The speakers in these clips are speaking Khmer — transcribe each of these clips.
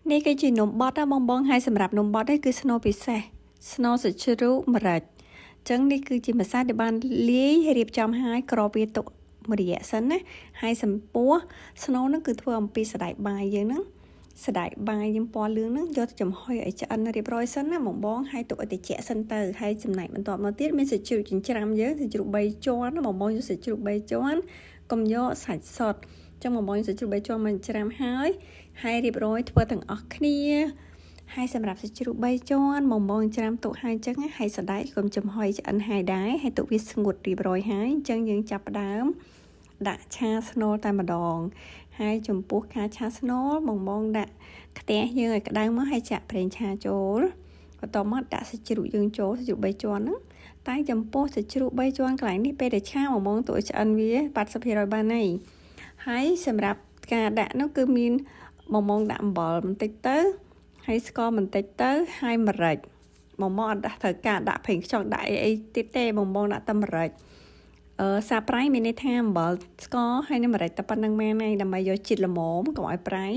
នេះគឺជានំបត់បងហើយសម្រាប់នំបត់នេះគឺស្នូលពិសេសស្នូលសាច់ជ្រូកម្រេចចឹងនេះគឺជាម្សៅដែលបានលាយរៀបចំហើយក្របវាទុកមួយរយៈសិនណាហើយសំពោះស្នូលហ្នឹងគឺធ្វើអំពីសណ្តែកបាយយើងហ្នឹងសណ្តែកបាយយើងពណ៌លឿងហ្នឹងយកទៅចំហុយឲ្យឆ្អិនរៀបរយសិនណាបងហើយទុកឲ្យត្រជាក់សិនទៅហើយចំណែកបន្ទាប់មកទៀតមានសាច់ជ្រូកចិញ្ច្រាំយើងសាច់ជ្រូក3ជាន់បងយកសាច់ជ្រូក3ជាន់កុំយកសាច់សុទ្ធចឹងបងយកសាច់ជ្រូក3ជាន់មកច្រាំហើយរៀបរយធ្វើទាំងអស់គ្នាហើយសម្រាប់សាច់ជ្រូក3ជាន់បងច្រាំទុកហើយចឹងហើយសណ្តែកកុំចំហុយឆ្អិនហើយដែរហើយទុកវាស្ងួតរៀបរយហើយចឹងយើងចាប់ផ្ដើមដាក់ឆាស្នូលតែម្ដងហើយចំពោះការឆាស្នូលបងដាក់ខ្ទះយើងឲ្យក្តៅមកហើយចាក់ប្រេងឆាចូលបន្ទាប់មកដាក់សាច់ជ្រូកយើងចូលសាច់ជ្រូក3ជាន់ហ្នឹងតែចំពោះសាច់ជ្រូក3ជាន់កន្លែងនេះពេលដែលឆាបងទុកឲ្យឆ្អិនវា 80% បានហើយហើយសម្រាប់ការដាក់នោះគឺមានបងដាក់អំបិលបន្តិចទៅហើយស្ករបន្តិចទៅហើយម្រេចបងអត់ត្រូវការដាក់ប្រេងខ្យងដាក់អីទៀតទេបងដាក់តែម្រេចសាប្រៃមានន័យថាអំបិលស្ករហើយនឹងម្រេចតែប៉ុណ្្នឹងមែនហើយដើម្បីយកជាតិល្មមកុំឲ្យប្រៃ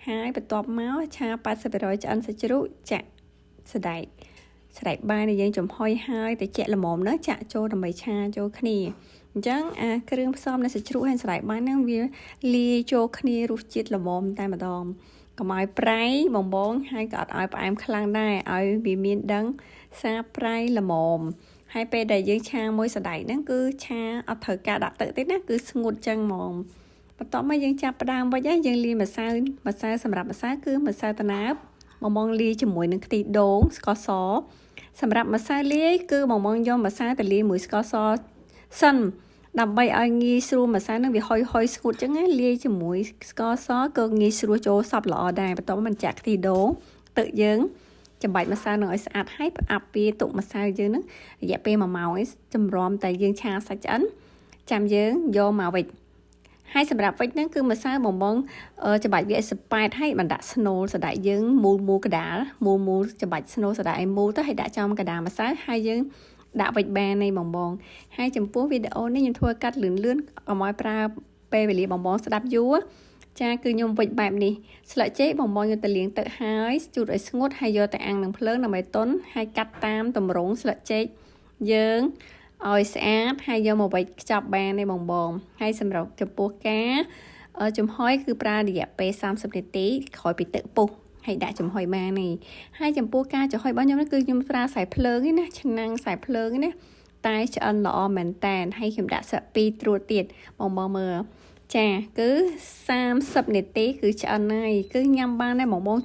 ហើយបន្ទាប់មកឆា 80% ឆ្អិនសាច់ជ្រូកចាក់សណ្តែកបាយដែលយើងចំហុយហើយតែជាក់ល្មមណាចាក់ចូលដើម្បីឆាចូលគ្នាអញ្ចឹងអាគ្រឿងផ្សំនៃសាច់ជ្រូកហើយសណ្តែកបាយហ្នឹងវាលាយចូលគ្នារសជាតិល្មមតែម្ដងកុំឲ្យប្រៃបងហើយក៏អត់ឲ្យផ្អែមខ្លាំងដែរឲ្យវាមានដឹងសាប្រៃល្មមហើយពេលដែលយើងឆាមួយសណ្តែកហ្នឹងគឺឆាអត់ត្រូវការដាក់ទឹកទេណាគឺស្ងួតចឹងហ្មងបន្ទាប់មកយើងចាប់ផ្ដើមវិញហើយយើងលាយម្សៅសម្រាប់ម្សៅគឺម្សៅត្នោតបងលាយជាមួយនឹងខ្ទិះដូងស្ករសសម្រាប់ម្សៅលាយគឺបងយកម្សៅទៅលាយមួយស្ករសសិនដើម្បីឲ្យងាយស្រួលម្សៅនឹងវាហុយស្ងួតចឹងណាលាយជាមួយស្ករសក៏ងាយស្រួលចូលសព្វល្អដែរបន្ទាប់មកចាក់ខ្ទិះដូងទឹកយើងចំបាច់ម្សៅនឹងឲ្យស្អាតហើយផ្អាប់វាទុកម្សៅយើងនឹងរយៈពេល1ម៉ោងឯងចម្រាំតែយើងឆាសាច់ឆ្អិនចាំយើងយកមកវិចហើយសម្រាប់វិចហ្នឹងគឺម្សៅបងចំបាច់វាឲ្យសប៉ែតហើយបានដាក់ស្នូលសណ្តែកយើងមូលកដាលមូលចំបាច់ស្នូលសណ្តែកឲ្យមូលទៅហើយដាក់ចំកដាលម្សៅហើយយើងដាក់វិចបាននៃបងហើយចំពោះវីដេអូនេះខ្ញុំធ្វើកាត់លឿនកុំឲ្យប្រើពេលវេលាបងស្ដាប់យូរចាគឺខ្ញុំវិចបែបនេះស្លឹកចេកបងយកទៅលាងទឹកហើយជូតឲ្យស្ងួតហើយយកទៅអាំងនឹងភ្លើងដើម្បីទន់ហើយកាត់តាមទម្រង់ស្លឹកចេកយើងឲ្យស្អាតហើយយកមកវិចខ្ចប់បានទេបងហើយសម្រាប់ចំពោះការចំហុយគឺប្រើរយៈពេល30នាទីក្រោយពីទឹកពុះហើយដាក់ចំហុយបាននេះហើយចំពោះការចំហុយរបស់ខ្ញុំគឺខ្ញុំប្រើខ្សែភ្លើងណាឆ្នាំងខ្សែភ្លើងណាតែឆ្អិនល្អមែនតែនហើយខ្ញុំដាក់សឹក2ត្រួតទៀតបងមើលចាគឺ30នាទីគឺឆ្អិនហើយគឺញ៉ាំបានដែរបង